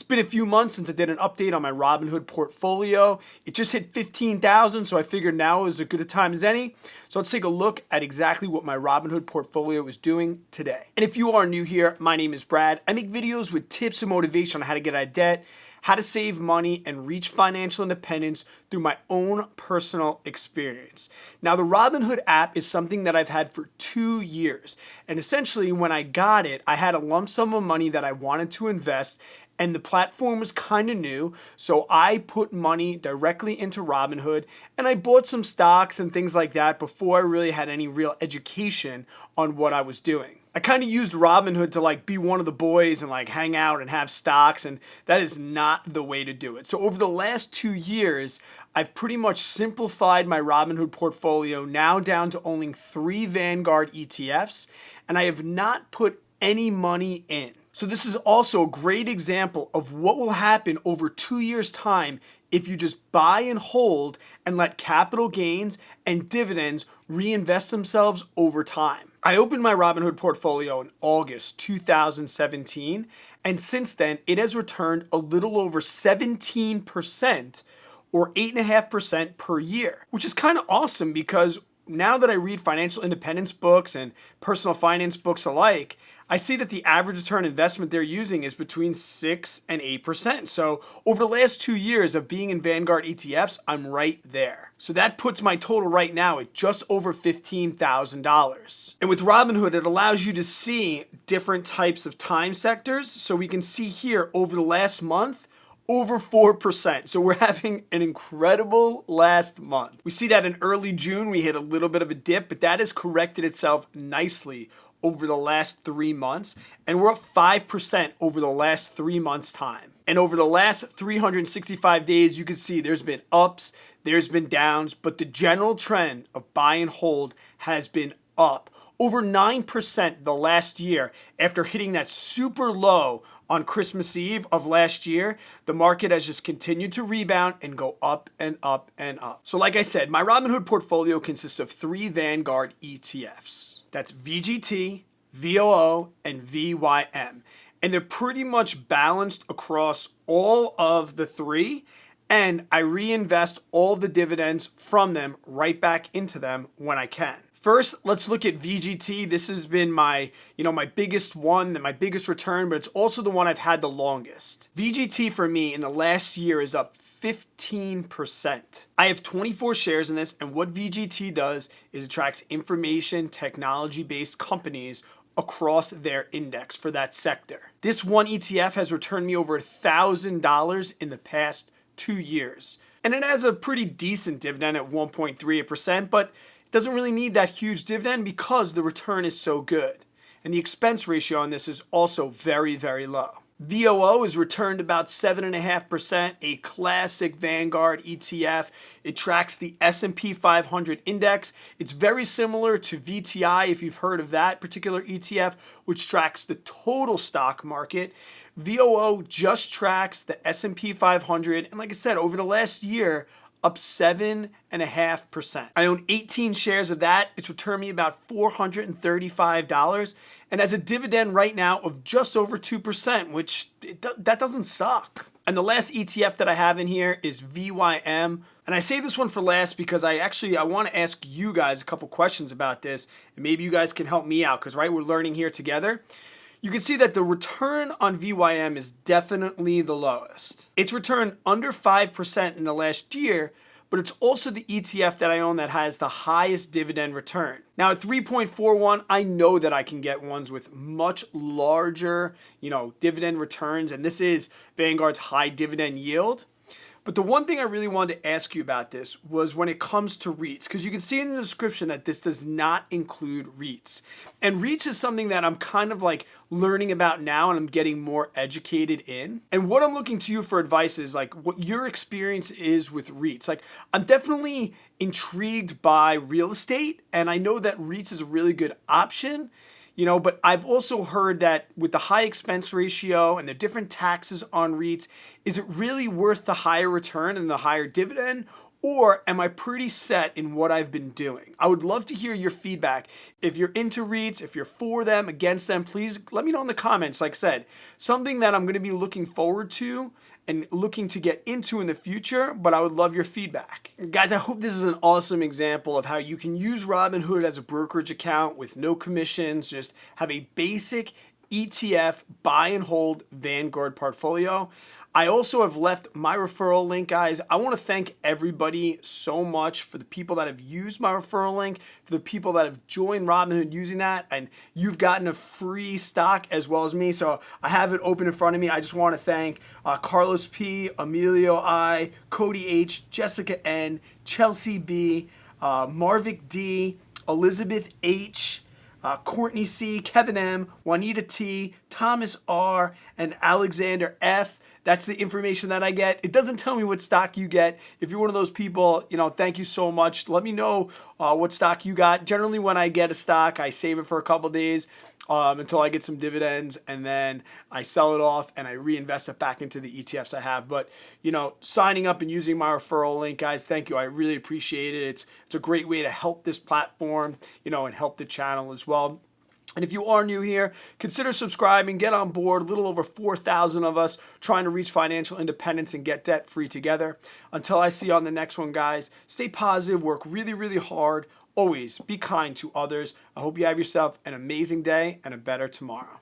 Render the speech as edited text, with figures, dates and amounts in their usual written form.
been a few months since I did an update on my Robinhood portfolio. It just hit 15,000, so I figured now is as good a time as any. So let's take a look at exactly what my Robinhood portfolio is doing today. And if you are new here, my name is Brad. I make videos with tips and motivation on how to get out of debt, how to save money, and reach financial independence through my own personal experience. Now, the Robinhood app is something that I've had for 2 years. And essentially, when I got it, I had a lump sum of money that I wanted to invest, and the platform was kind of new, so I put money directly into Robinhood, and I bought some stocks and things like that before I really had any real education on what I was doing. I kind of used Robinhood to be one of the boys and hang out and have stocks, and that is not the way to do it. So over the last 2 years, I've pretty much simplified my Robinhood portfolio now down to owning 3 Vanguard ETFs, and I have not put any money in. So this is also a great example of what will happen over 2 years' time if you just buy and hold and let capital gains and dividends reinvest themselves over time. I opened my Robinhood portfolio in August 2017, and since then it has returned a little over 17% or 8.5% per year, which is kind of awesome because now that I read financial independence books and personal finance books alike, I see that the average return investment they're using is between 6 and 8%. So over the last 2 years of being in Vanguard ETFs, I'm right there. So that puts my total right now at just over $15,000. And with Robinhood, it allows you to see different types of time sectors. So we can see here over the last month, over 4%. So we're having an incredible last month. We see that in early June, we hit a little bit of a dip, but that has corrected itself nicely over the last 3 months, and we're up 5% over the last 3 months' time. And over the last 365 days, you can see there's been ups, there's been downs, but the general trend of buy and hold has been up. Over 9% the last year after hitting that super low on Christmas Eve of last year. The market has just continued to rebound and go up and up and up. So like I said, my Robinhood portfolio consists of 3 Vanguard ETFs. That's VGT, VOO, and VYM. And they're pretty much balanced across all of the 3. And I reinvest all the dividends from them right back into them when I can. First, let's look at VGT. This has been my biggest one, my biggest return, but it's also the one I've had the longest. VGT for me in the last year is up 15%. I have 24 shares in this, and what VGT does is it tracks information technology-based companies across their index for that sector. This one ETF has returned me over $1,000 in the past 2 years. And it has a pretty decent dividend at 1.38%, but doesn't really need that huge dividend because the return is so good. And the expense ratio on this is also very, very low. VOO has returned about 7.5%, a classic Vanguard ETF. It tracks the S&P 500 index. It's very similar to VTI, if you've heard of that particular ETF, which tracks the total stock market. VOO just tracks the S&P 500, and like I said, over the last year, up 7.5%. I own 18 shares of that. It's returned me about $435 and has a dividend right now of just over 2%, which that doesn't suck. And the last ETF that I have in here is VYM. And I save this one for last because I want to ask you guys a couple questions about this, and maybe you guys can help me out because we're learning here together. You can see that the return on VYM is definitely the lowest. It's returned under 5% in the last year, but it's also the ETF that I own that has the highest dividend return. Now at 3.41, I know that I can get ones with much larger, dividend returns, and this is Vanguard's high dividend yield. But the one thing I really wanted to ask you about this was when it comes to REITs, because you can see in the description that this does not include REITs. And REITs is something that I'm kind of learning about now and I'm getting more educated in. And what I'm looking to you for advice is what your experience is with REITs. I'm definitely intrigued by real estate, and I know that REITs is a really good option. But I've also heard that with the high expense ratio and the different taxes on REITs, is it really worth the higher return and the higher dividend? Or am I pretty set in what I've been doing? I would love to hear your feedback. If you're into REITs, if you're for them, against them, please let me know in the comments. Like I said, something that I'm going to be looking forward to and looking to get into in the future, but I would love your feedback. Guys, I hope this is an awesome example of how you can use Robinhood as a brokerage account with no commissions, just have a basic ETF buy and hold Vanguard portfolio. I also have left my referral link, guys. I want to thank everybody so much for the people that have used my referral link, for the people that have joined Robinhood using that, and you've gotten a free stock as well as me. So I have it open in front of me. I just want to thank Carlos P, Emilio I, Cody H, Jessica N, Chelsea B, Marvick D, Elizabeth H, Courtney C, Kevin M, Juanita T, Thomas R, and Alexander F. That's the information that I get. It doesn't tell me what stock you get. If you're one of those people, thank you so much. Let me know what stock you got. Generally, when I get a stock, I save it for a couple days until I get some dividends, and then I sell it off and I reinvest it back into the ETFs I have. But, signing up and using my referral link, guys, thank you. I really appreciate it. It's a great way to help this platform, and help the channel as well. And if you are new here, consider subscribing, get on board. A little over 4,000 of us trying to reach financial independence and get debt free together. Until I see you on the next one, guys, stay positive, work really, really hard. Always be kind to others. I hope you have yourself an amazing day and a better tomorrow.